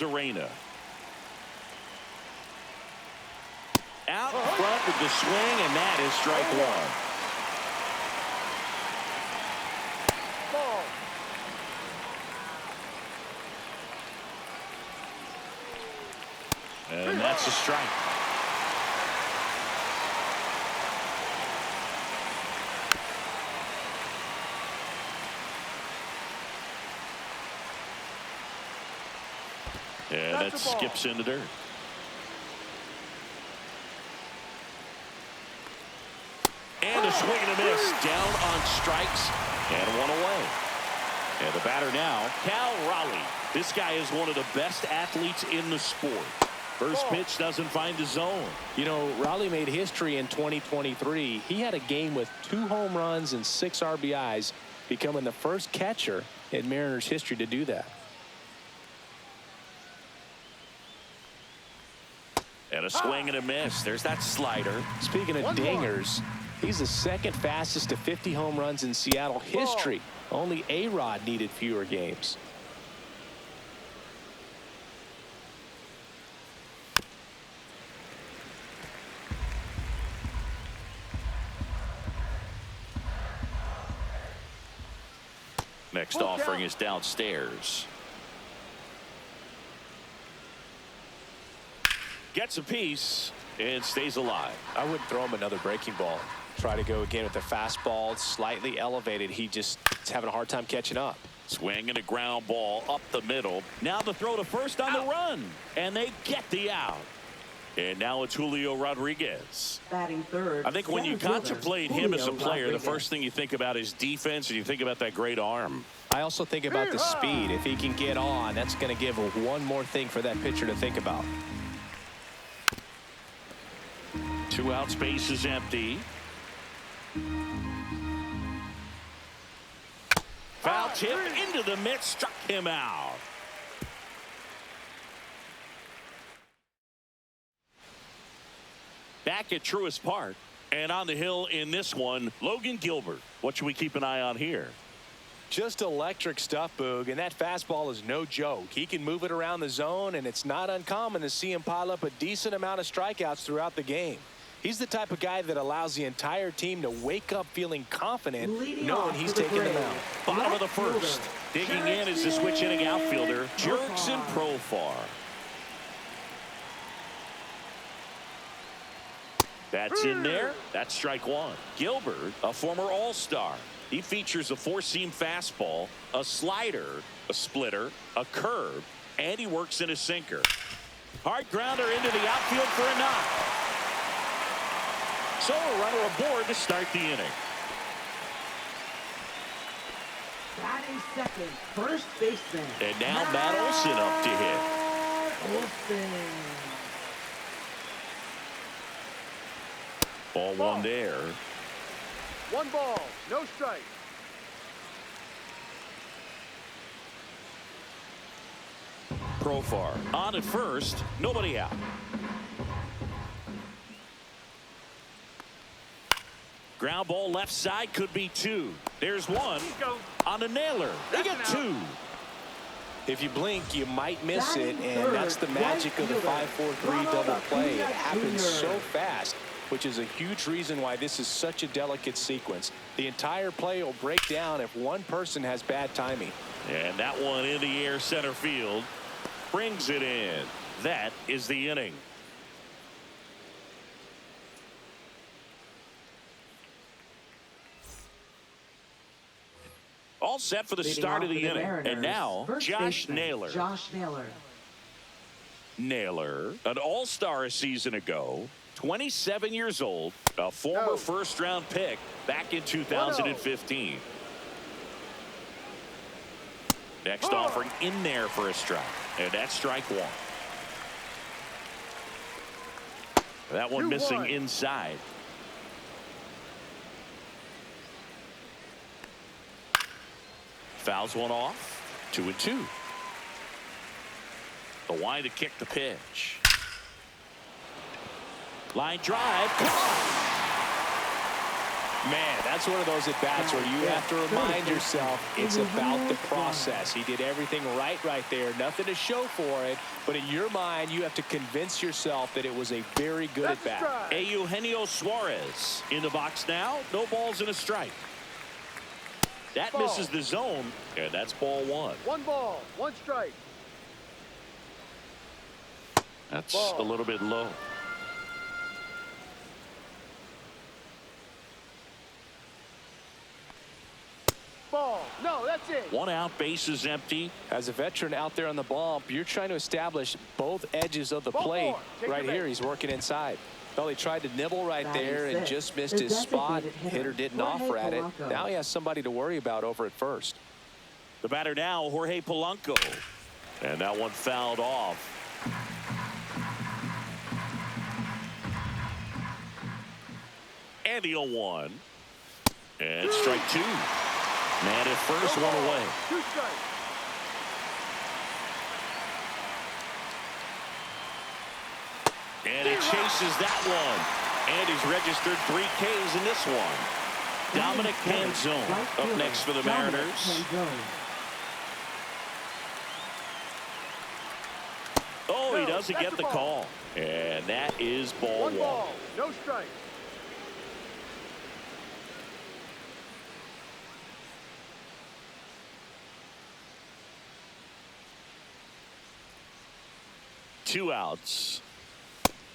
Arena. Out front with the swing, and that is strike one. And that's a strike. And that skips in the dirt. And a swing and a miss. Down on strikes and one away. And the batter now, Cal Raleigh. This guy is one of the best athletes in the sport. First pitch doesn't find the zone. You know, Raleigh made history in 2023. He had a game with 2 home runs and 6 RBIs, becoming the first catcher in Mariners history to do that. And a swing and a miss. There's that slider. Speaking of dingers, he's the second fastest to 50 home runs in Seattle history. Only A-Rod needed fewer games. Next offering is downstairs. Gets a piece and stays alive. I wouldn't throw him another breaking ball. Try to go again with the fastball, slightly elevated. He just is having a hard time catching up. Swing and a ground ball up the middle. Now the throw to first on the run. And they get the out. And now it's Julio Rodriguez. Batting third. I think when you contemplate him as a player, the first thing you think about is defense, and you think about that great arm. I also think about the speed. If he can get on, that's going to give one more thing for that pitcher to think about. 2 outs, base is empty. Foul tip into the mitt, struck him out. Back at Truist Park, and on the hill in this one, Logan Gilbert. What should we keep an eye on here? Just electric stuff, Boog, and that fastball is no joke. He can move it around the zone, and it's not uncommon to see him pile up a decent amount of strikeouts throughout the game. He's the type of guy that allows the entire team to wake up feeling confident, knowing he's taking them out. Bottom of the first. Digging in is the switch hitting outfielder, Jurickson Profar. That's in there. That's strike one. Gilbert, a former All-Star. He features a 4-seam fastball, a slider, a splitter, a curve, and he works in a sinker. Hard grounder into the outfield for a knock. So a runner aboard to start the inning. Batting second, first baseman. And now Matt Olson up to hit. Olson. Ball one there. 1 ball, no strike. Profar on at first, nobody out. Ground ball left side, could be 2. There's 1 on a nailer. They get 2. If you blink, you might miss it, and that's the magic of the 5-4-3 double play. It happens so fast, which is a huge reason why this is such a delicate sequence. The entire play will break down if one person has bad timing. And that one in the air center field brings it in. That is the inning. All set for the start of the inning. And now, Josh Naylor. Naylor, an all-star a season ago, 27 years old, a former first-round pick back in 2015. Next offering in there for a strike. And that's strike 1. That one missing inside. Fouls one off. 2-2. The wind to kick the pitch. Line drive. Caught. Man, that's one of those at-bats where you have to remind yourself it's about the process. He did everything right there. Nothing to show for it. But in your mind, you have to convince yourself that it was a very good at-bat. Eugenio Suarez in the box now. No balls and a strike. That misses the zone, and that's ball one. 1 ball, 1 strike. That's a little bit low. Ball. No, that's it. 1 out, bases empty. As a veteran out there on the bump, you're trying to establish both edges of the plate. Right here, he's working inside. Well, he tried to nibble right there and just missed his spot. Hitter didn't offer at it. Now he has somebody to worry about over at first. The batter now, Jorge Polanco. And that one fouled off. And the 0-1. And strike 2. Man at first, 1 away. 2 strikes. And he chases that one. And he's registered 3 Ks in this one. Dominic Canzone up next for the Mariners. Oh, he doesn't get the call. And that is ball 1. 1 ball, no strike. Two outs.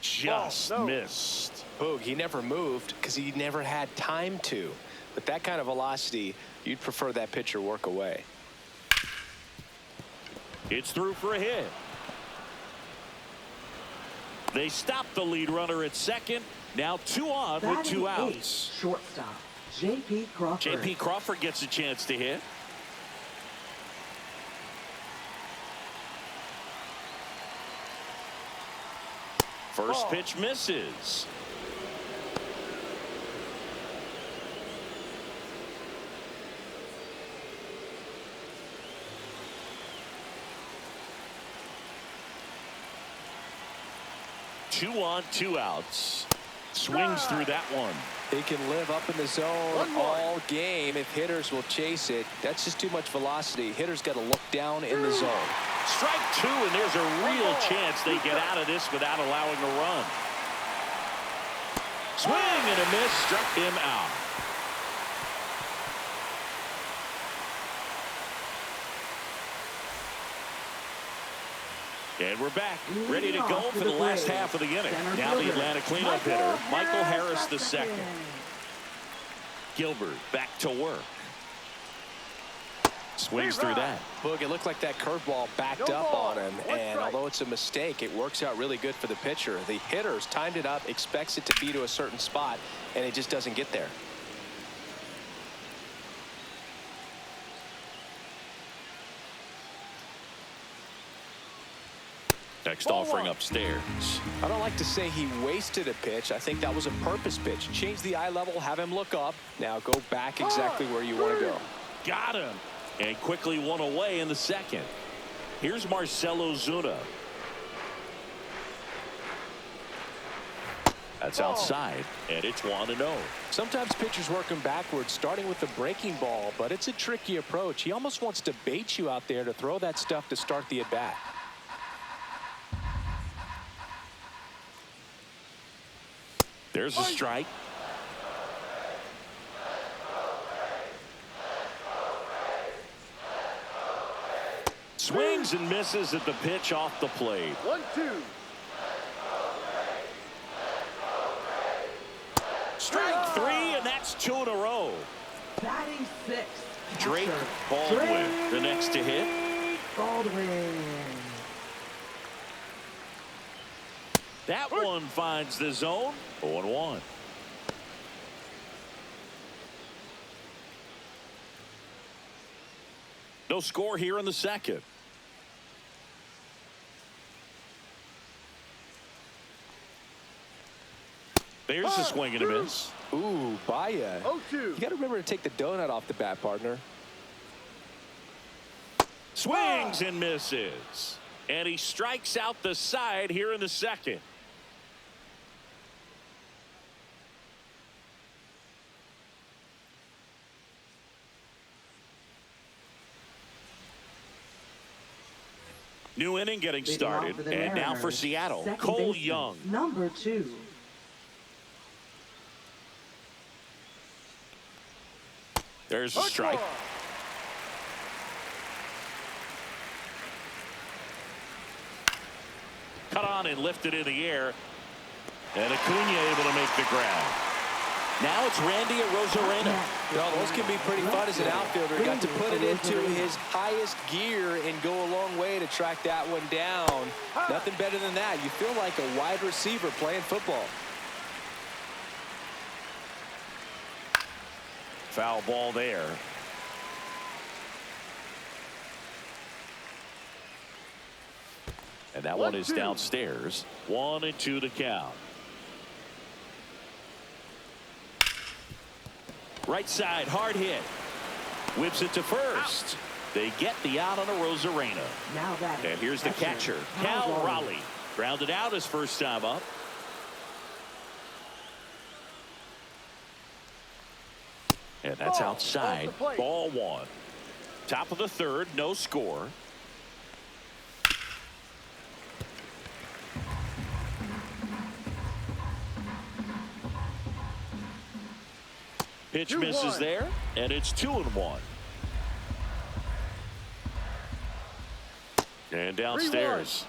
Just missed. Boog, he never moved because he never had time to. With that kind of velocity, you'd prefer that pitcher work away. It's through for a hit. They stop the lead runner at second. Now 2 on with 2 outs. Shortstop J.P. Crawford. J.P. Crawford gets a chance to hit. First pitch misses. Two on, 2 outs. Swings through that one. He can live up in the zone all game if hitters will chase it. That's just too much velocity. Hitters got to look down in the zone. Strike 2, and there's a real chance they get out of this without allowing a run. Swing and a miss, struck him out. And we're back, ready to go for the last half of the inning. Now the Atlanta cleanup hitter, Michael Harris II. Gilbert back to work. Swings through that. Boog, it looked like that curveball backed up on him, and although it's a mistake, it works out really good for the pitcher. The hitter's timed it up, expects it to be to a certain spot, and it just doesn't get there. Next offering upstairs. I don't like to say he wasted a pitch. I think that was a purpose pitch. Change the eye level, have him look up. Now go back exactly where you want to go. Got him. And quickly 1 away in the second. Here's Marcelo Zuna. That's outside, and it's 1-0. Sometimes pitchers work him backwards, starting with the breaking ball, but it's a tricky approach. He almost wants to bait you out there to throw that stuff to start the at-bat. There's a strike. Swings and misses at the pitch off the plate. 1-2. Strike 3, and that's 2 in a row. Batting 6th. Drake Baldwin, the next to hit. Baldwin. That one finds the zone. 0-1. No score here in the second. There's a swing and a miss. Ooh, Baya. 0-2. You got to remember to take the donut off the bat, partner. Swings and misses. And he strikes out the side here in the second. New inning getting Leading off started. for the And now for Mariners, Seattle, second Cole baseman, Young. number 2. There's a strike. Cut on and lifted in the air. And Acuna able to make the grab. Now it's Randy Arozarena. Well, those can be pretty fun as an outfielder. He got to put it into his highest gear and go a long way to track that one down. Nothing better than that. You feel like a wide receiver playing football. Foul ball there. And that one is downstairs. 1-2 to count. Right side, hard hit. Whips it to first. They get the out on a Arozarena. Now that And here's the catcher, Cal Raleigh. Grounded out his first time up. And that's outside. Ball 1. Top of the third, no score. Pitch misses there, and it's 2-1. And downstairs.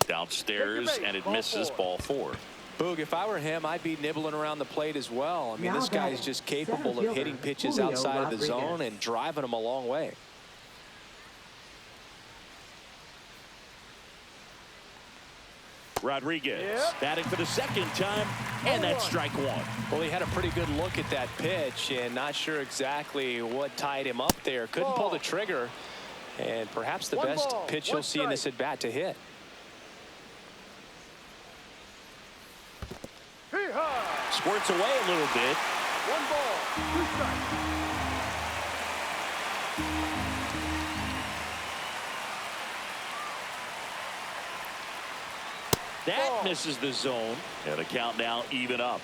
Downstairs, and it misses ball 4. Boog, if I were him, I'd be nibbling around the plate as well. I mean, Now this guy is batting, just capable center of hitting fielder, pitches Julio outside of the Rodriguez. zone and driving them a long way. Rodriguez batting for the second time, and that's strike 1. Well, he had a pretty good look at that pitch and not sure exactly what tied him up there. Couldn't pull the trigger, and perhaps the best pitch you'll see in this at bat to hit. Squirts away a little bit. 1 ball, 2 strikes. That misses the zone, and the count now even up.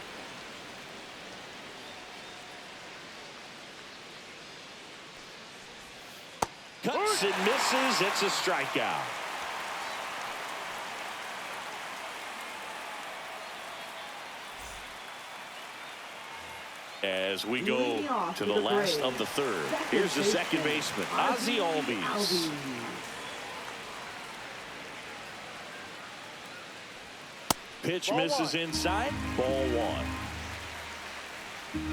Cuts and misses. It's a strikeout. As we go to the last of the third. Here's the second baseman, Ozzie Albies. Pitch misses inside. Ball 1.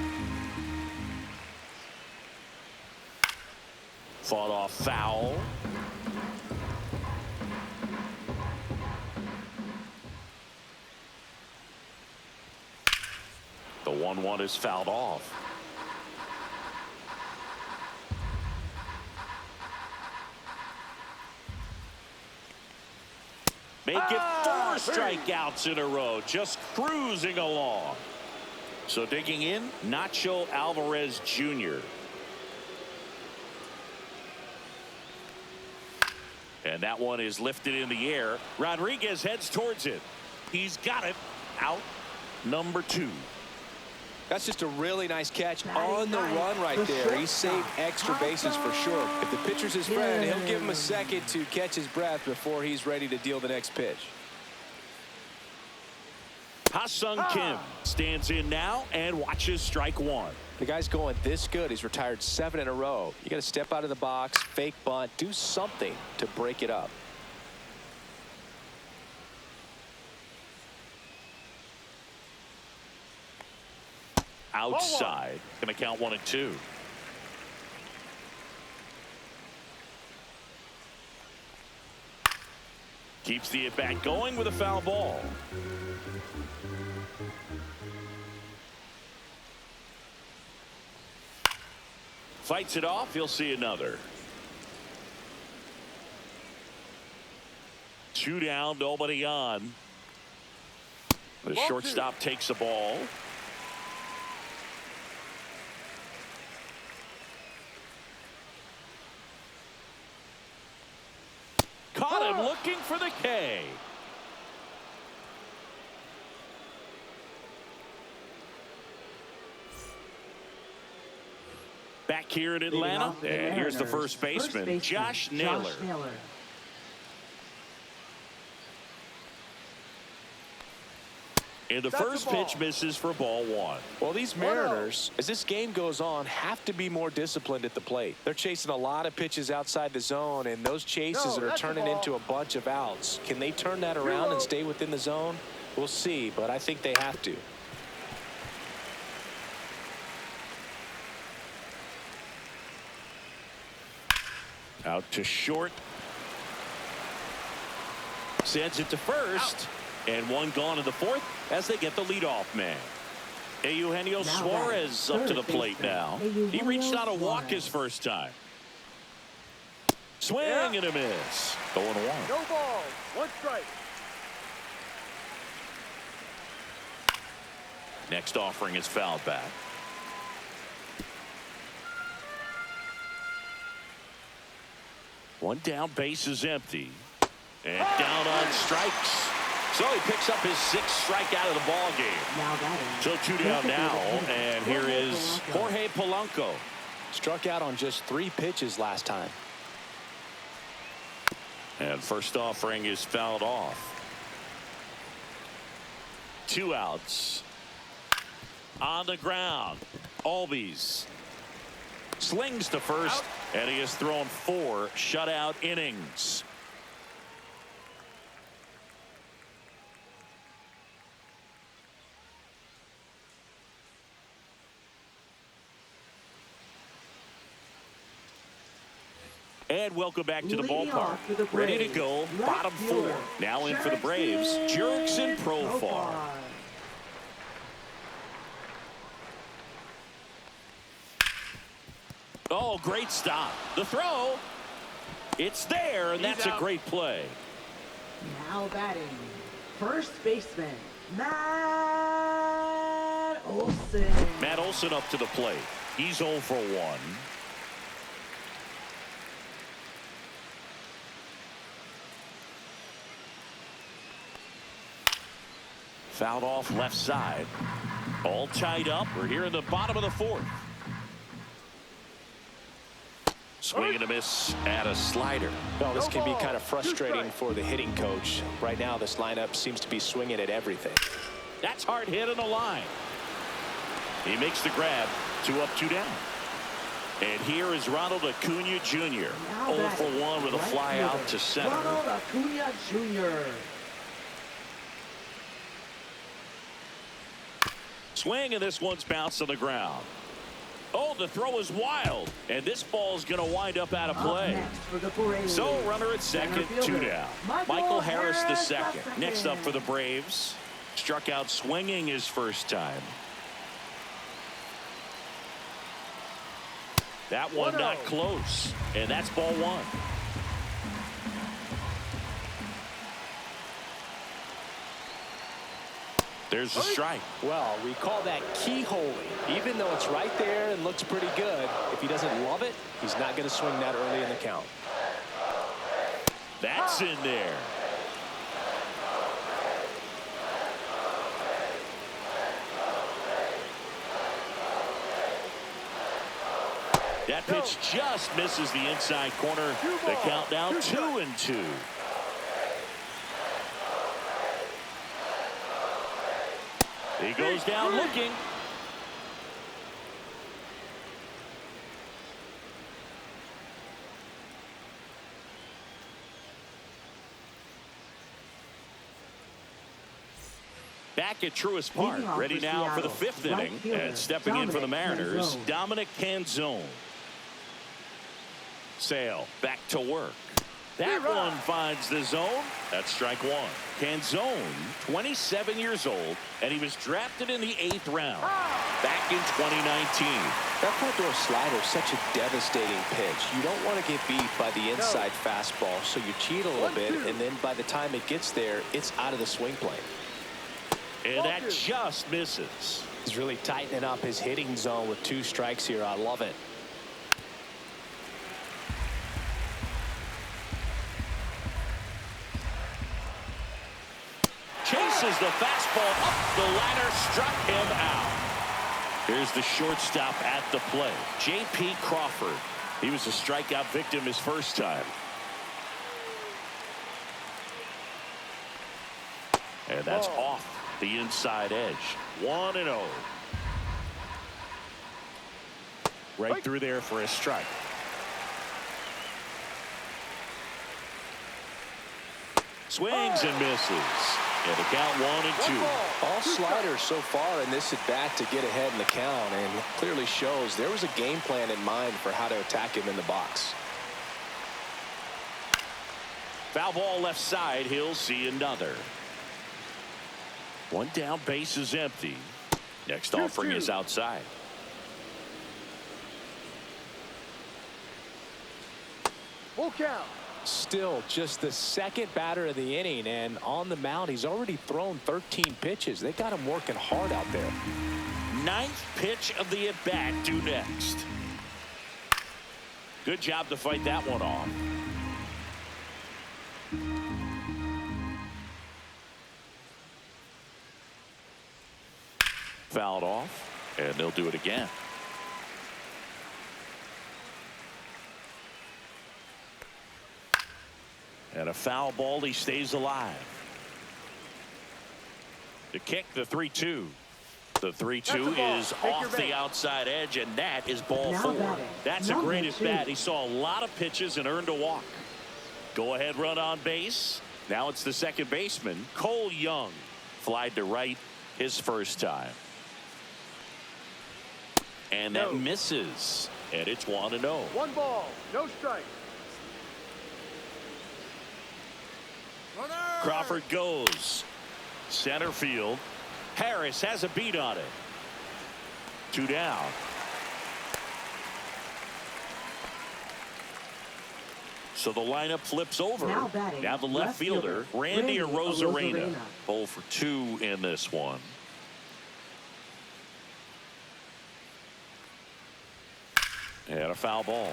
Fought off foul. The 1-1 is fouled off. Make it 4 strikeouts in a row, just cruising along. So digging in, Nacho Alvarez Jr. And that one is lifted in the air. Rodriguez heads towards it. He's got it. Out number 2. That's just a really nice catch on the run right there. He saved extra bases for sure. If the pitcher's his friend, he'll give him a second to catch his breath before he's ready to deal the next pitch. Ha-Sung Kim stands in now and watches strike 1. The guy's going this good. He's retired 7 in a row. You got to step out of the box, fake bunt, do something to break it up. Outside. Going to count 1 and 2. Keeps the at-bat going with a foul ball. Fights it off. He'll see another. 2 down, nobody on. The shortstop takes a ball. Caught him looking for the K. Back here in Atlanta, and here's the first baseman, Josh Naylor. And the first pitch misses for ball one. Well, these Mariners, as this game goes on, have to be more disciplined at the plate. They're chasing a lot of pitches outside the zone, and those chases are turning into a bunch of outs. Can they turn that around and stay within the zone? We'll see, but I think they have to. Out to short. Sends it to first. And one gone in the fourth as they get the leadoff man. Eugenio Suarez up to the plate now. He reached out a walk his first time. Swing and a miss. 0-1. No ball. 1 strike. Next offering is fouled back. One down, base is empty. And down on strikes. So he picks up his 6th strikeout of the ball game. So 2 down now, and here is Jorge Polanco. Struck out on just 3 pitches last time. And first offering is fouled off. 2 outs. On the ground. Albies slings to first, and he has thrown 4 shutout innings. And welcome back to the ballpark. Ready to go, bottom 4. Now in for the Braves, Jurickson Profar. Oh, great stop. The throw. It's there, and that's a great play. Now batting, first baseman, Matt Olson. Matt Olson up to the plate. He's 0 for 1. Fouled off left side. All tied up. We're here in the bottom of the 4th. Swing and a miss at a slider. Well, this can be kind of frustrating for the hitting coach. Right now, this lineup seems to be swinging at everything. That's hard hit on the line. He makes the grab. 2 up, 2 down. And here is Ronald Acuna Jr. 0 for 1 with a fly out to center. Ronald Acuna Jr. Swing, and this one's bounced on the ground. Oh, the throw is wild, and this ball's going to wind up out of play. So runner at second, 2 down. Michael Harris the second. Next up for the Braves. Struck out swinging his first time. That one not close, and that's ball 1. There's a strike. Well, we call that keyholing. Even though it's right there and looks pretty good, if he doesn't love it, he's not going to swing that early in the count. That's in there. That pitch just misses the inside corner. The count now 2-2. He goes down looking. Back at Truist Park, ready now for the 5th inning. And stepping in for the Mariners, Dominic Canzone. Sale back to work. That one finds the zone. That's strike 1. Canzone, 27 years old, and he was drafted in the 8th round back in 2019. That front door slider is such a devastating pitch. You don't want to get beat by the inside fastball, so you cheat a little bit, and then by the time it gets there, it's out of the swing plane. And that just misses. He's really tightening up his hitting zone with 2 strikes here. I love it. Chases the fastball up the ladder, struck him out. Here's the shortstop at the plate, J.P. Crawford. He was a strikeout victim his first time. And that's off the inside edge. 1-0. Right through there for a strike. Swings and misses. And the count 1-2. All sliders so far in this at bat to get ahead in the count, and clearly shows there was a game plan in mind for how to attack him in the box. Foul ball left side. He'll see another. One down, base is empty. Next offering is outside. Full count. Still just the second batter of the inning, and on the mound he's already thrown 13 pitches. They got him working hard out there. Ninth pitch of the at bat due next. Good job to fight that one off. Fouled off, and they'll do it again. And a foul ball. He stays alive. To kick the 3-2. The 3-2 is off the outside edge, and that is ball Now 4. batting. That's a Number great at 2. bat. He saw a lot of pitches and earned a walk. Go ahead run on base. Now it's the second baseman, Cole Young. Flied to right his first time. And that misses. And it's 1-0. 1 ball, no strike. Crawford goes center field. Harris has a beat on it. 2 down. So the lineup flips over. Now batting, Now the left fielder, Randy Arozarena. 0 for 2 in this one. And a foul ball.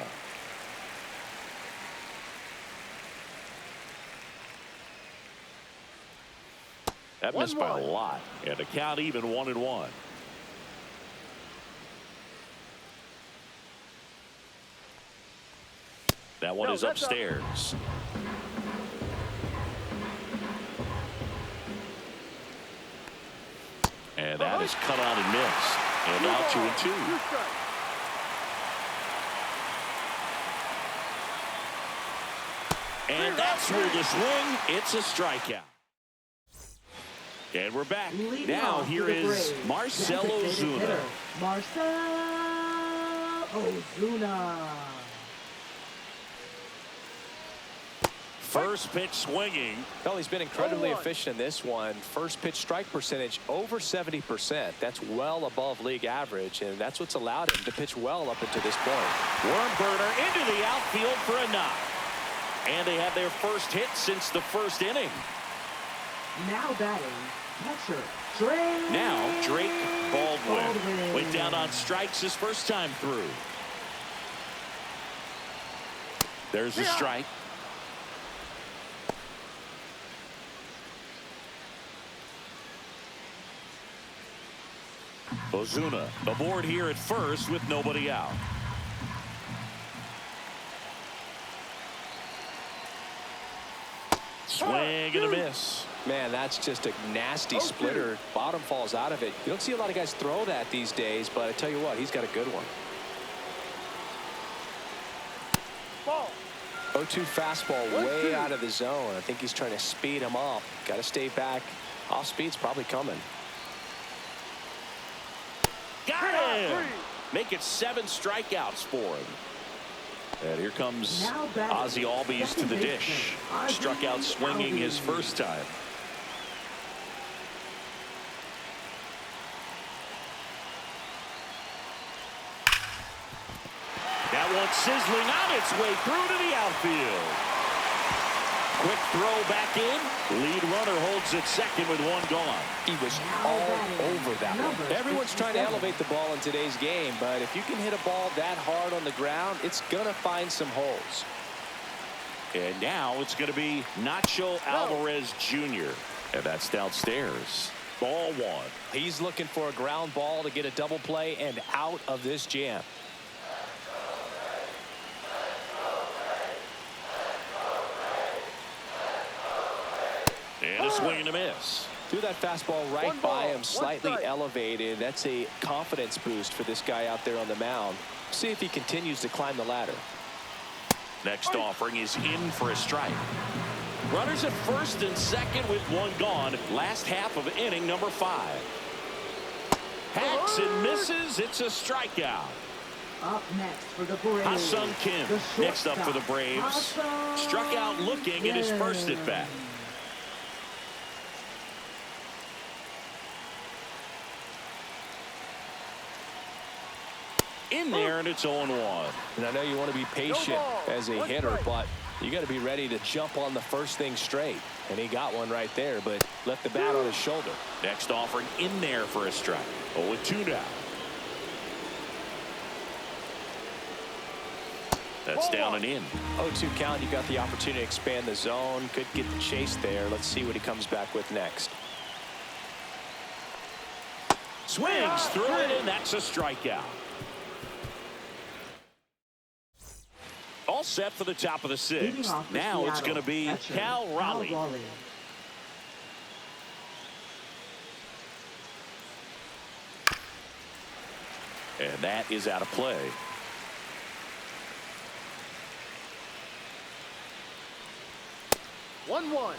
That missed by a lot. And the count even 1-1. That one is upstairs. And that is cut on and missed. And now 2-2. And that's where the swing. It's a strikeout. And we're back. Leading now off here for the is Braves, Marcell designated Ozuna. hitter, Marcell Ozuna. First pitch swinging. Well, he's been incredibly efficient in this one. First pitch strike percentage over 70%. That's well above league average, and that's what's allowed him to pitch well up until this point. Worm burner into the outfield for a knock. And they have their first hit since the first inning. Now batting, catcher, Drake. Now Drake Baldwin. Went down on strikes his first time through. There's the strike. Ozuna aboard here at first with nobody out. Swing and a miss. Man, that's just a nasty splitter. Bottom falls out of it. You don't see a lot of guys throw that these days, but I tell you what, he's got a good one. Ball. 0-2 fastball way out of the zone. I think he's trying to speed him up. Got to stay back. Off speed's probably coming. Got him. Make it 7 strikeouts for him. And here comes Ozzy Albies to the dish. Struck out swinging his first time. That one sizzling on its way through to the outfield. Quick throw back in. Lead runner holds at second with 1 gone. He was all over that one. Everyone's trying to elevate the ball in today's game, but if you can hit a ball that hard on the ground, it's going to find some holes. And now it's going to be Nacho Alvarez Jr. And that's downstairs. Ball one. He's looking for a ground ball to get a double play and out of this jam. And a swing and a miss. Threw that fastball right One by ball, him, one slightly strike. elevated. That's a confidence boost for this guy out there on the mound. See if he continues to climb the ladder. Next offering is in for a strike. Runners at first and second with one gone. Last half of inning number 5. Hacks and misses. It's a strikeout. Up next for the Braves. Ha-Sung Kim the next up for the shortstop, Braves. Ha-Sung Struck out looking in his first at bat. In there, and it's 0-1. And I know you want to be patient ball, as a one hitter, strike. but you got to be ready to jump on the first thing straight. And he got one right there, but left the bat on his shoulder. Next offering in there for a strike. 0-2 now. That's down and in. 0-2 count. You got the opportunity to expand the zone. Could get the chase there. Let's see what he comes back with next. Swings through it, and that's a strikeout. All set for the top of the Leading 6th. off for Now it's Seattle, going to be catcher, Cal Raleigh. And that is out of play. One.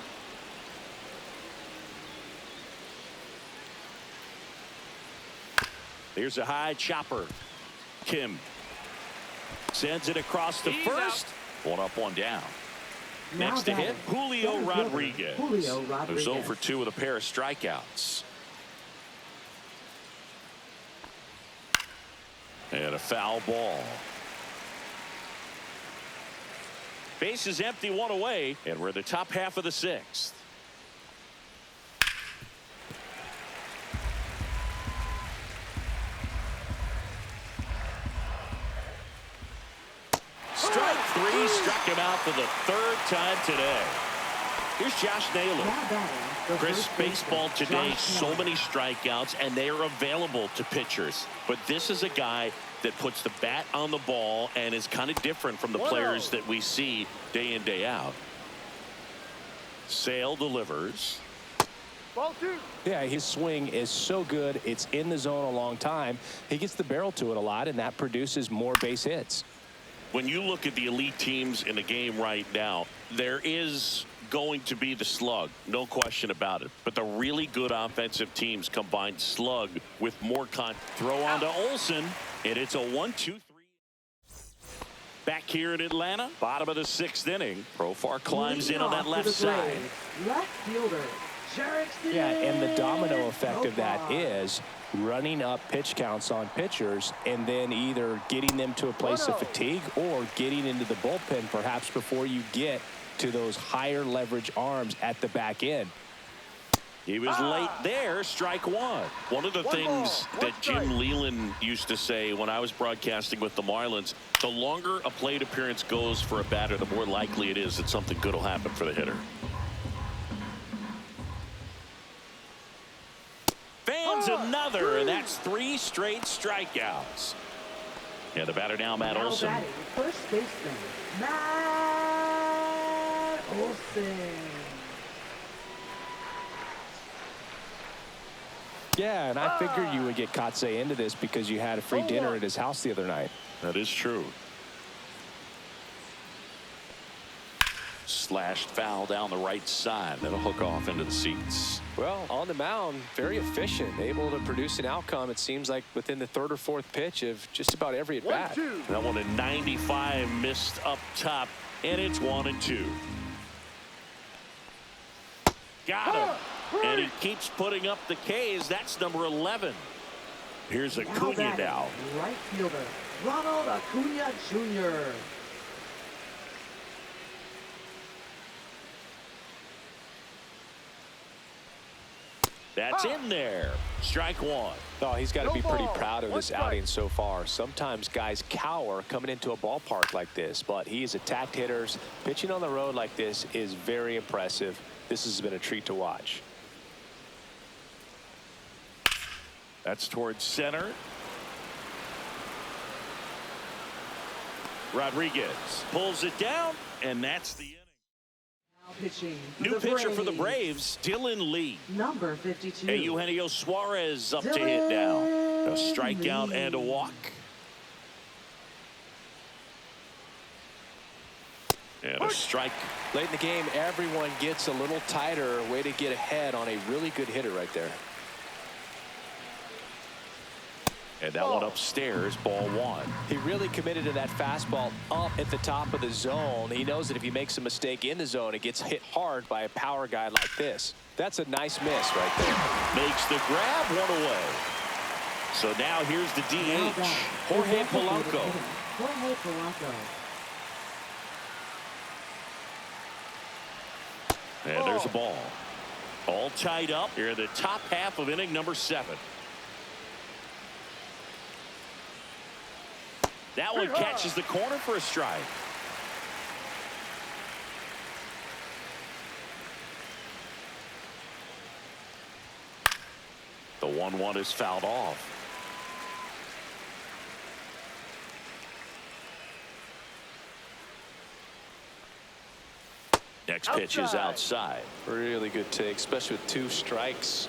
Here's a high chopper. Kim sends it across the first. One up, one down. Now Next to hit, batting, Julio center fielder, Rodriguez. Julio Who's Rodriguez. 0 for 2 with a pair of strikeouts. And a foul ball. Base is empty, one away, and we're in the top half of the 6th. Strike 3, struck him out for the 3rd time today. Here's Josh Naylor. Now batting, the Chris, first baseman, baseball today, Josh so Naylor. many strikeouts, and they are available to pitchers. But this is a guy that puts the bat on the ball and is kind of different from the players that we see day in, day out. Sale delivers. Ball 2. Yeah, his swing is so good. It's in the zone a long time. He gets the barrel to it a lot, and that produces more base hits. When you look at the elite teams in the game right now, there is going to be the slug, no question about it. But the really good offensive teams combine slug with more throw on to Olsen, and it's a 1-2-3. Back here in Atlanta, bottom of the 6th inning. Profar climbs in on that left side. Left fielder, Jerickson. Yeah, and the domino effect of that is running up pitch counts on pitchers and then either getting them to a place of fatigue or getting into the bullpen perhaps before you get to those higher leverage arms at the back end. He was late there, strike 1. One of the One things ball, one that Jim strike. Leland used to say when I was broadcasting with the Marlins, the longer a plate appearance goes for a batter, the more likely it is that something good will happen for the hitter. Fans another, and that's 3 straight strikeouts. Yeah, the batter now, Matt Now Olson. batting, first baseman, Matt Olson. Yeah, and I figured you would get Kotsay into this because you had a free dinner at his house the other night. That is true. Slashed foul down the right side. That'll hook off into the seats. Well, on the mound, very efficient, able to produce an outcome, it seems like, within the 3rd or 4th pitch of just about every at-bat. 1-2. That one in 95 missed up top, and it's 1-2. Got him. And he keeps putting up the K's. That's number 11. Here's Acuna batting, now. right fielder, Ronald Acuna Jr. That's in there. Strike 1. Oh, he's got to No be pretty ball, proud of one this strike. outing so far. Sometimes guys cower coming into a ballpark like this, but he has attacked hitters. Pitching on the road like this is very impressive. This has been a treat to watch. That's towards center. Rodriguez pulls it down, and that's the inning. Now pitching. New pitcher for the Braves, Dylan Lee. Number 52. And Eugenio Suarez up to hit now. A strikeout and a walk. And a strike. Late in the game, everyone gets a little tighter. Way to get ahead on a really good hitter right there. And that one upstairs, ball one. He really committed to that fastball up at the top of the zone. He knows that if he makes a mistake in the zone, it gets hit hard by a power guy like this. That's a nice miss right there. Makes the grab, one away. So now here's the DH, Jorge Polanco. Jorge Polanco. And there's a ball. All tied up here in the top half of inning number 7. That one catches the corner for a strike. The 1-1 is fouled off. Next pitch is outside. Really good take, especially with 2 strikes.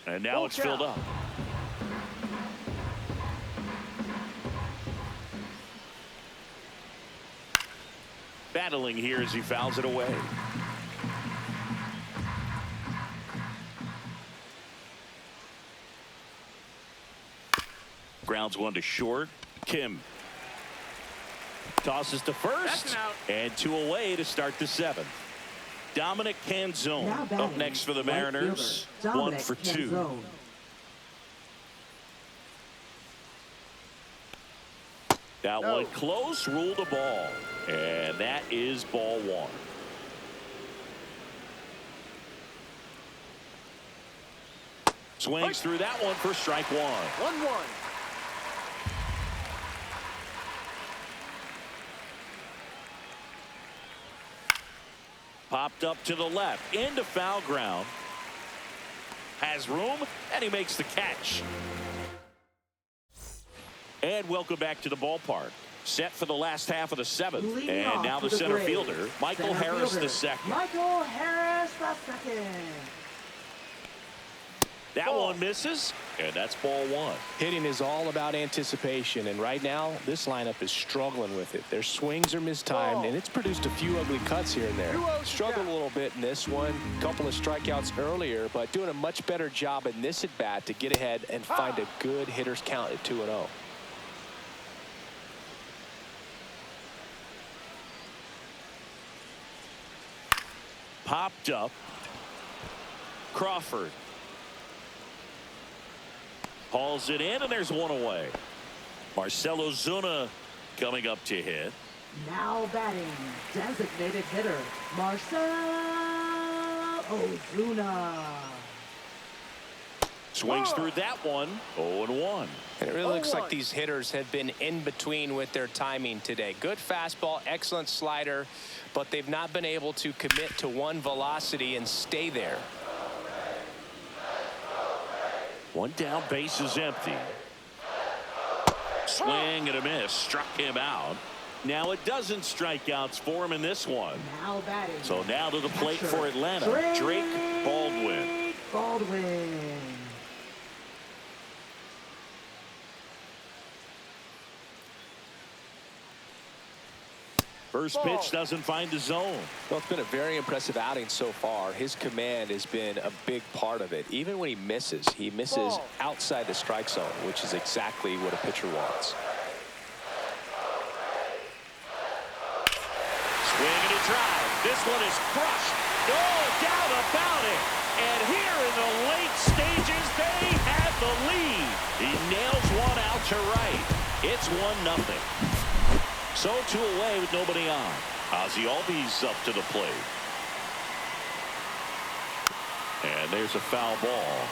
And now it's filled up. Battling here as he fouls it away. Grounds one to short. Kim tosses to first, and 2 away to start the 7th. Dominic Canzone up next for the Mariners. 1 for 2. That one close, ruled a ball, and that is ball 1. Swings through that one for strike 1. 1-1. Popped up to the left, into foul ground. Has room, and he makes the catch. And welcome back to the ballpark. Set for the last half of the 7th. Leading and now the center fielder, Michael Harris II. Michael Harris II. That one misses, and that's ball 1. Hitting is all about anticipation, and right now this lineup is struggling with it. Their swings are mistimed, and it's produced a few ugly cuts here and there. Struggled a little bit in this one, couple of strikeouts earlier, but doing a much better job in this at bat to get ahead and find a good hitter's count at 2-0. Popped up. Crawford hauls it in, and there's 1 away. Marcell Ozuna coming up to hit. Now batting, designated hitter, Marcell Ozuna. Swings through that one, 0-1. And it really looks like these hitters have been in between with their timing today. Good fastball, excellent slider, but they've not been able to commit to one velocity and stay there. One down, base is empty. Swing and a miss, struck him out. Now a dozen strikeouts for him in this one. Now batting. So now to the plate for Atlanta, Drake Baldwin. First pitch doesn't find the zone. Well, it's been a very impressive outing so far. His command has been a big part of it. Even when he misses outside the strike zone, which is exactly what a pitcher wants. Swing and a drive. This one is crushed. No doubt about it. And here in the late stages, they have the lead. He nails one out to right. It's 1-0. So 2 away with nobody on. Ozzie Albies up to the plate. And there's a foul ball.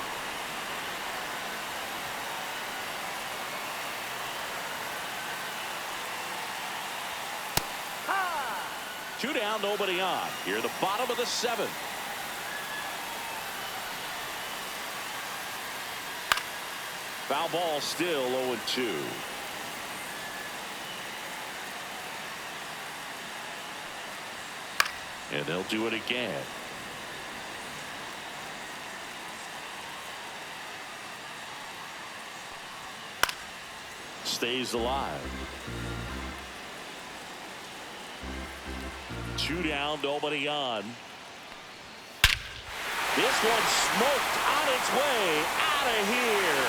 Two down, nobody on. Here at the bottom of the 7th. Foul ball, still 0-2. And they'll do it again. Stays alive. 2 down, nobody on. This one smoked on its way out of here.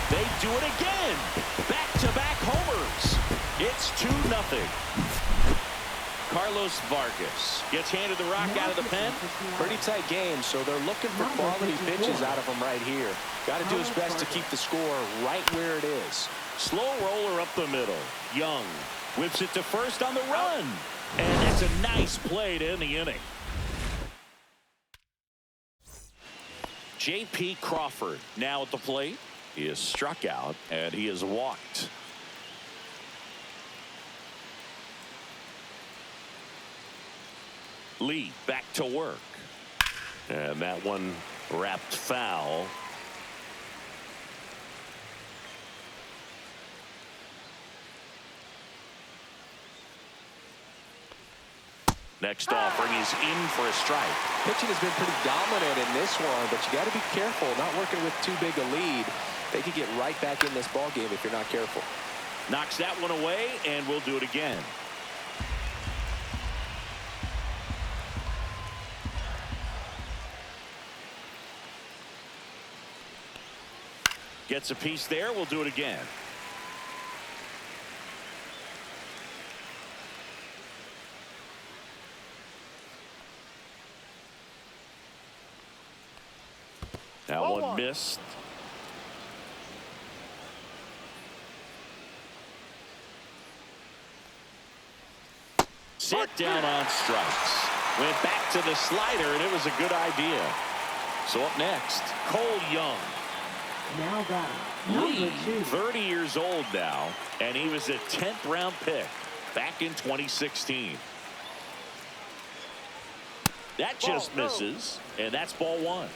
They do it again. Back-to-back homers. It's 2-0. Carlos Vargas gets handed the rock out of the pen. Pretty tight game, so they're looking for quality pitches out of him right here. Got to do his best to keep the score right where it is. Slow roller up the middle. Young whips it to first on the run. And that's a nice play to end the inning. J.P. Crawford now at the plate. He is struck out and he is walked. Lee back to work. And that one wrapped foul. Next offering is in for a strike. Pitching has been pretty dominant in this one, but you got to be careful not working with too big a lead. They could get right back in this ball game if you're not careful. Knocks that one away, and we'll do it again. Gets a piece there. We'll do it again. That one missed. Set down on strikes. Went back to the slider, and it was a good idea. So up next, Cole Young. Now batting, Lee, number 2. 30 years old now, and he was a 10th round pick back in 2016. That just misses, and that's ball 1.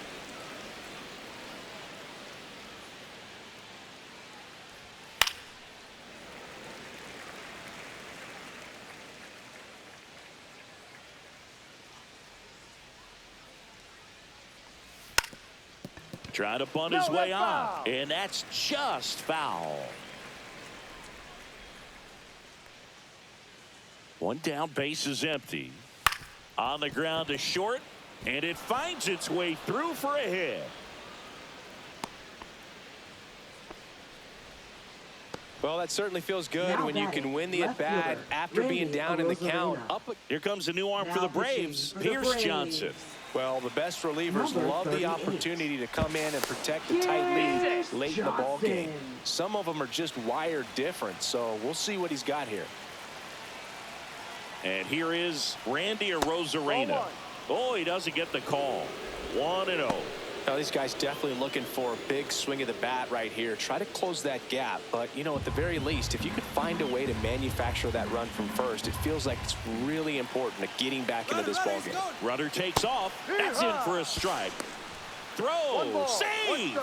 Trying to bunt his way on, and that's just foul. One down, base is empty. On the ground to short, and it finds its way through for a hit. Well, that certainly feels good Now when you batting, can win the left at-bat fielder, after being Randy down in the count. Rosarena. Here comes a new arm for the Now pitching Braves, for the Pierce Braves. Johnson. Well, the best relievers Number love the 38. opportunity to come in and protect a tight lead Pierce late in the ball game. Johnson. Some of them are just wired different, so we'll see what he's got here. And here is Randy Rosarena. Oh, he doesn't get the call. 1-0. Now, these guys definitely looking for a big swing of the bat right here. Try to close that gap, but you know, at the very least, if you could find a way to manufacture that run from first, it feels like it's really important to getting back into this ball game. Runner takes off. That's in for a strike. Throw. Save.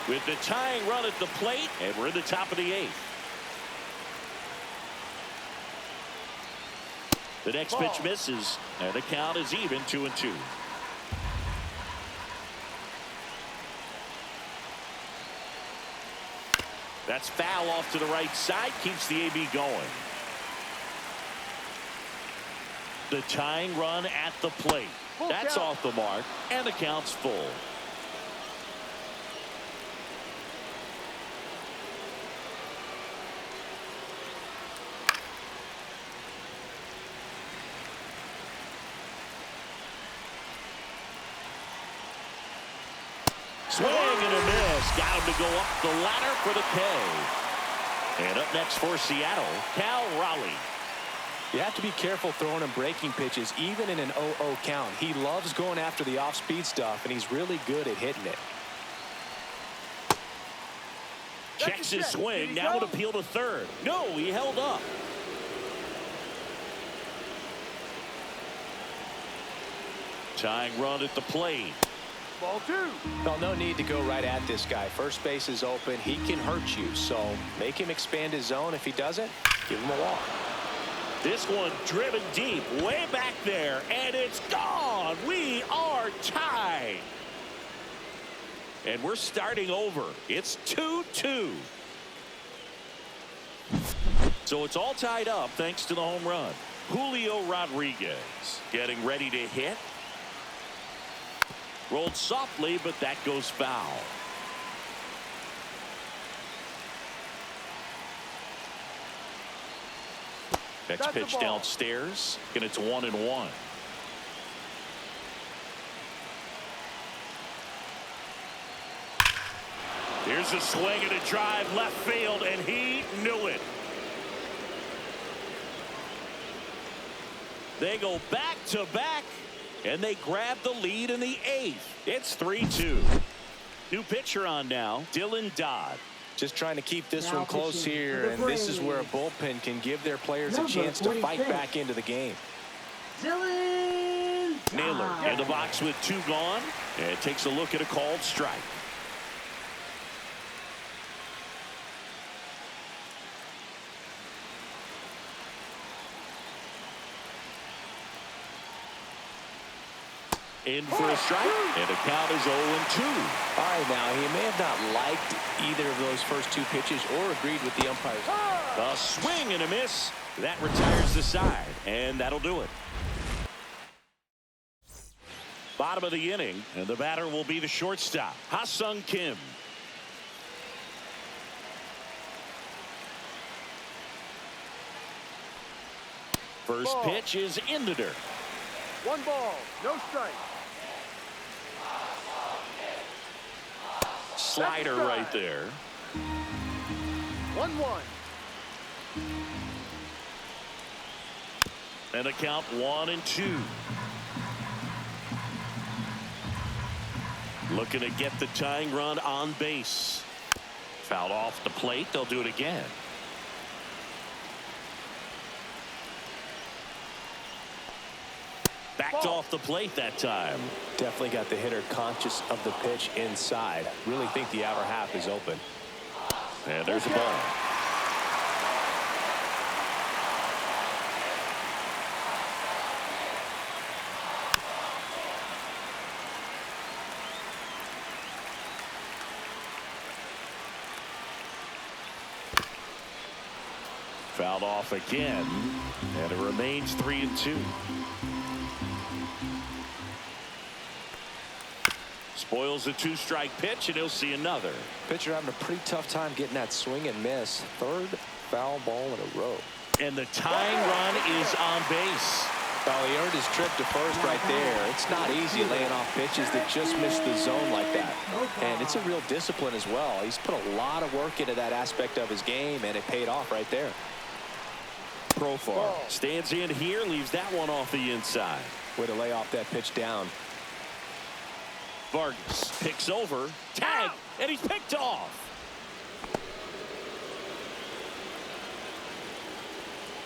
With the tying run at the plate, and we're in the top of the 8th. The next pitch misses, and the count is even 2-2. That's foul off to the right side, keeps the AB going. The tying run at the plate. That's off the mark, and the count's full. Swing and a miss. Got him to go up the ladder for the K. And up next for Seattle, Cal Raleigh. You have to be careful throwing him breaking pitches, even in an 0-0 count. He loves going after the off-speed stuff, and he's really good at hitting it. Checks his swing. Now an appeal to third. No, he held up. Tying run at the plate. Ball 2. Well, no need to go right at this guy. First base is open. He can hurt you, so make him expand his zone. If he doesn't, give him a walk. This one driven deep, way back there, and it's gone. We are tied. And we're starting over. It's 2-2. So it's all tied up thanks to the home run. Julio Rodriguez getting ready to hit. Rolled softly, but that goes foul. Next pitch downstairs, and it's 1-1. Here's a swing and a drive left field, and he knew it. They go back to back, and they grab the lead in the 8th. It's 3-2. New pitcher on now, Dylan Dodd. Just trying to keep this one close here, and this is where a bullpen can give their players a chance to fight back into the game. Dylan Naylor in the box with 2 gone, and takes a look at a called strike. In for a strike, and the count is 0-2. All right, now, he may have not liked either of those first 2 pitches or agreed with the umpires. A swing and a miss. That retires the side, and that'll do it. Bottom of the inning, and the batter will be the shortstop, Ha-Sung Kim. First pitch is in the dirt. 1 ball, no strike. Slider right there. 1-1. And a count 1-2. Looking to get the tying run on base. Fouled off the plate. They'll do it again. Backed off the plate that time. Definitely got the hitter conscious of the pitch inside. Really think the outer half is open. And there's a ball. Fouled off again, and it remains 3-2. Spoils a 2-strike pitch, and he'll see another. Pitcher having a pretty tough time getting that swing and miss. 3rd foul ball in a row. And the tying run is on base. Well, he earned his trip to first right there. It's not easy laying off pitches that just miss the zone like that. And it's a real discipline as well. He's put a lot of work into that aspect of his game, and it paid off right there. Profar stands in here, leaves that one off the inside. Way to lay off that pitch down. Vargas picks over, tag, and he's picked off.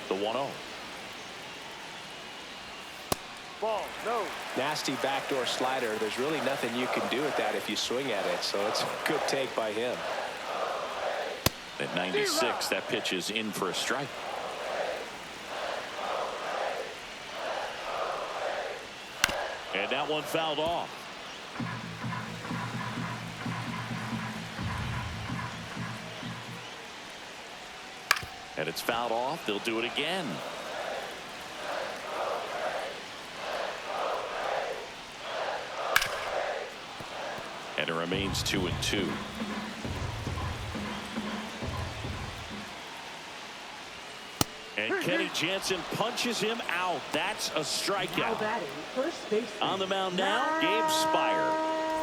The 1-0. Ball, no. Nasty backdoor slider. There's really nothing you can do with that if you swing at it, so it's a good take by him. At 96, that pitch is in for a strike. And that one fouled off. And it's fouled off. They'll do it again. And it remains 2-2. And Kenny Jansen punches him out. That's a strikeout. On the mound now, Gabe Spire.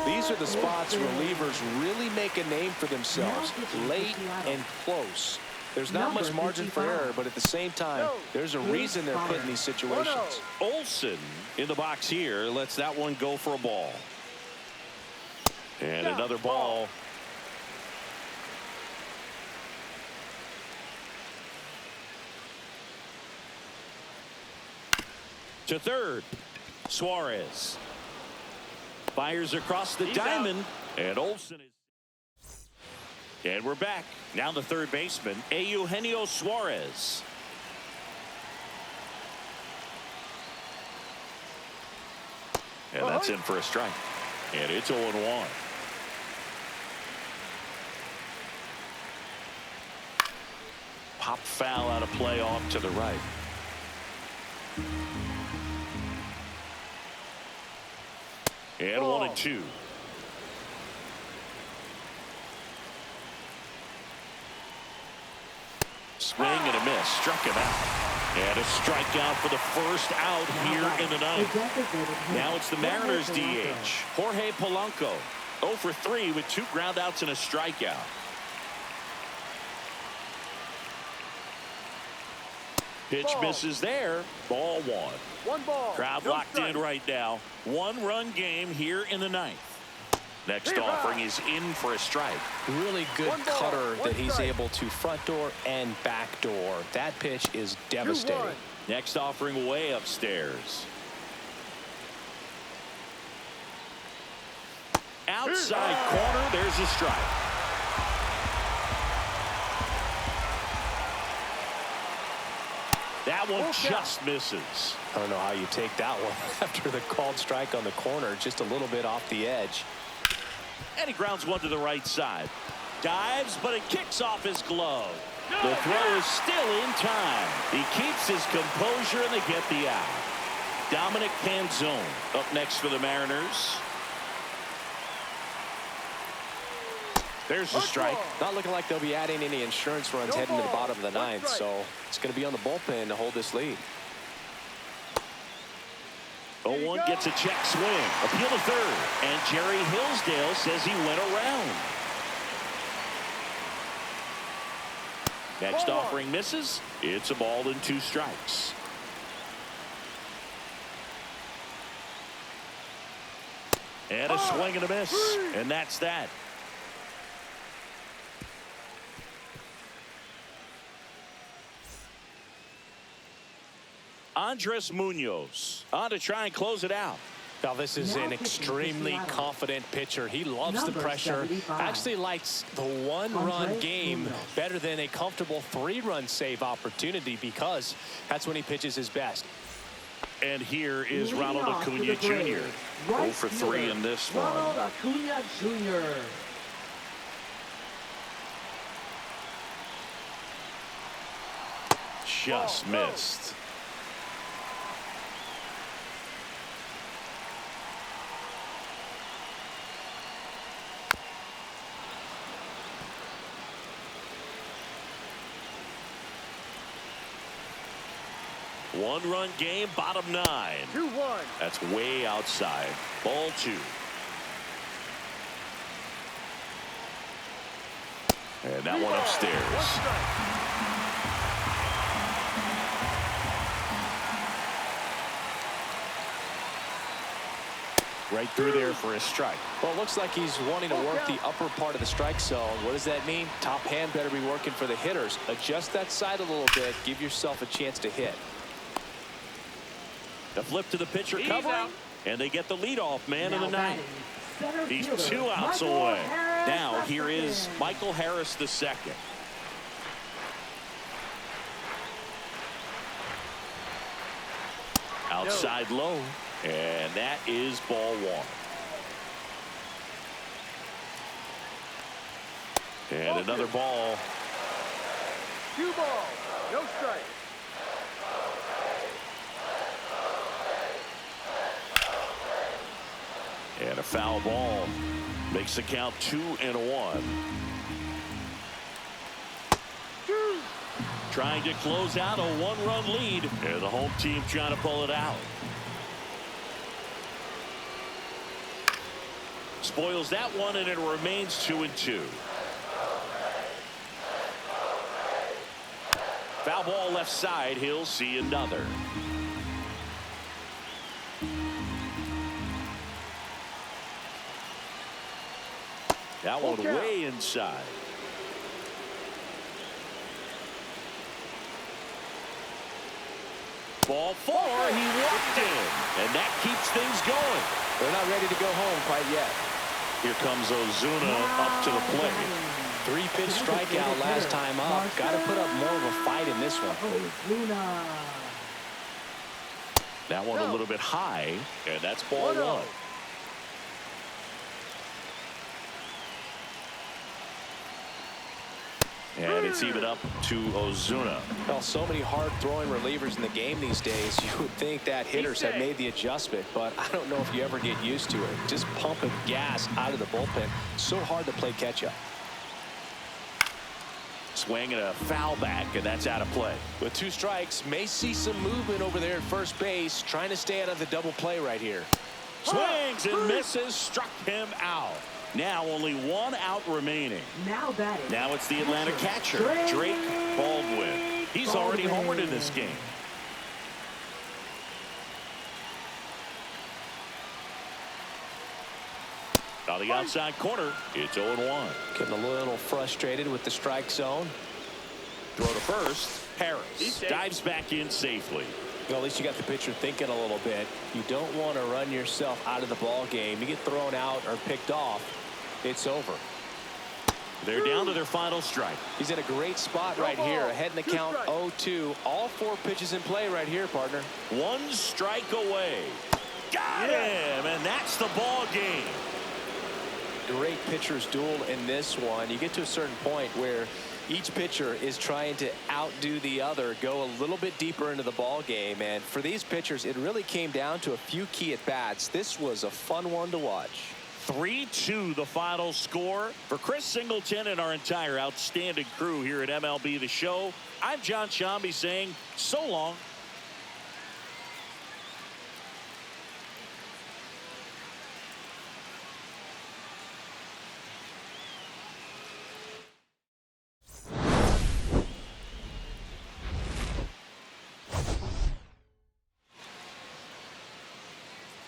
These are the spots relievers really make a name for themselves. Late and close. There's not much margin for error, but at the same time, there's a reason they're put in these situations. Olsen in the box here lets that one go for a ball. And another ball. To third. Suarez fires across the diamond, and Olsen is. And we're back. Now the third baseman, Eugenio Suarez. And that's in for a strike. And it's 0-1. Pop foul out of play off to the right. And 1-2. Swing and a miss. Struck him out. And a strikeout for the first out here in the ninth. Now it's the Mariners DH, Jorge Polanco. 0 for 3 with 2 groundouts and a strikeout. Pitch misses there. Ball 1. 1 ball. Crowd no locked strike. in right now. 1-run game here in the ninth. Next offering is in for a strike. Really good 1 ball, cutter 1 that he's strike. able to front door and back door. That pitch is devastating. 2-1. Next offering way upstairs. Outside corner, there's a strike. That one just misses. I don't know how you take that one after the called strike on the corner, just a little bit off the edge. And he grounds one to the right side. Dives, but it kicks off his glove. The throw is still in time. He keeps his composure, and they get the out. Dominic Panzone up next for the Mariners. There's the strike. Not looking like they'll be adding any insurance runs heading to the bottom of the ninth, so it's going to be on the bullpen to hold this lead. 0-1 gets a check swing. Appeal to third. And Jerry Hillsdale says he went around. Next offering misses. It's a ball and 2 strikes. And a swing and a miss. And that's that. Andres Munoz on to try and close it out. Now this is an extremely confident pitcher. He loves the pressure. Actually likes the 1-run game better than a comfortable 3-run save opportunity because that's when he pitches his best. And here is Ronald Acuna Jr. 0 for 3 in this one. Ronald Acuna Jr. Just missed. One-run game, bottom 9. 2-1. That's way outside. Ball 2. And that one upstairs. Right through there for a strike. Well, it looks like he's wanting to work the upper part of the strike zone. What does that mean? Top hand better be working for the hitters. Adjust that side a little bit. Give yourself a chance to hit. The flip to the pitcher covering, and they get the leadoff man in the ninth. He's 2 outs away. Now here is Michael Harris the second. Outside low, and that is ball 1. And another ball. 2 balls. No strike. And a foul ball makes the count 2-1. Trying to close out a 1-run lead, and the home team trying to pull it out. Spoils that one, and it remains 2-2. Foul ball left side. He'll see another. That one way inside. Ball 4, he walked in, and that keeps things going. They're not ready to go home quite yet. Here comes Ozuna up to the plate. 3-pitch strikeout last time up. Got to put up more of a fight in this one. Ozuna. That one a little bit high, and that's ball 1. And it's even up to Ozuna. Well, so many hard-throwing relievers in the game these days. You would think that hitters have made the adjustment, but I don't know if you ever get used to it. Just pumping gas out of the bullpen. So hard to play catch-up. Swing and a foul back, and that's out of play. With 2 strikes, may see some movement over there at first base, trying to stay out of the double play right here. Swings and misses, struck him out. Now only 1 out remaining. Now batting. Now it's the Atlanta catcher, Drake Baldwin. He's already homered in this game. On the outside corner, it's 0-1. Getting a little frustrated with the strike zone. Throw to first. Harris dives back in safely. Well, at least you got the pitcher thinking a little bit. You don't want to run yourself out of the ball game. You get thrown out or picked off, it's over. They're down to their final strike. He's in a great spot right here. Ahead in the count 0-2. All 4 pitches in play right here, partner. 1 strike away. Got him, and that's the ball game. Great pitcher's duel in this one. You get to a certain point where each pitcher is trying to outdo the other, go a little bit deeper into the ball game, and for these pitchers it really came down to a few key at bats. This was a fun one to watch. 3-2 the final score. For Chris Singleton and our entire outstanding crew here at MLB The Show, I'm John Shambi saying so long.